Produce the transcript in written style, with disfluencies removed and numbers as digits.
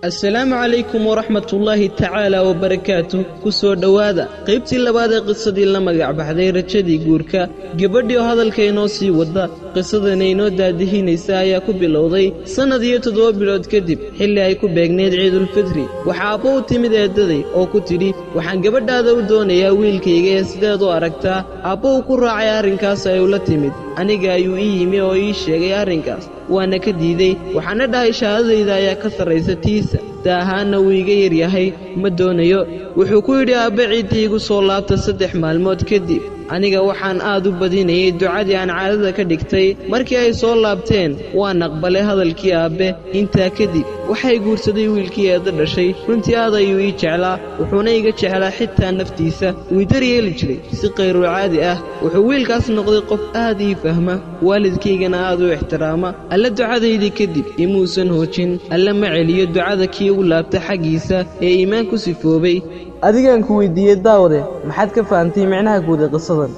السلام عليكم ورحمة الله تعالى وبركاته كسو دوادا قيبتي لبادا قصدي لما قعبحدي رجدي قوركا قبرديو هذا الكينو سي ودا قصدا نينو دادهي نيسايا كبالوضي سنة ديوتو دو بلود كدب حلي ايكو بيقنيد عيد الفطري وحابو تيمد ايدادي او كتري وحان قبردا دو دونيا ويلكيغي سيدادو اركتا ابو كرا عيارين كاسا يولا تيمد aniga ayuu ii yimi oo ii sheegay arrinkaas waana ka diiday waxaana dhahay shahaadayda ayaa ka sarreysa tiisa daahaana wuu iga yaryahay ma doonayo wuxuu ku yidhi aabbe ciiddii igu soo laabta 3 maalmood kadib aniga waxaan aad u badinayay ducadii aan caadada ka dhigtay markii ay soo laabteen waan aqbalay hadalkii aabbe intaa kadib waxay guursaday wiilkii eeda dhashay runtii aad ayuu ii jeclaa wuxuuna iga jeclaa xitaa naftiisa wuu daryeeli jiray si qayru caadi ah wuxuu wiilkaas noqday qof aad ii fahma waalidkaygana aad u ixtiraama alla ducadaydii kadib imuusan hoojin alla ma celiyo ducada kii ugu laabta xaggiisa ee iimaanku sifoobay adigaan ku weydiiyey daawade maxaad ka fahamtay macnaha guud ee qisadan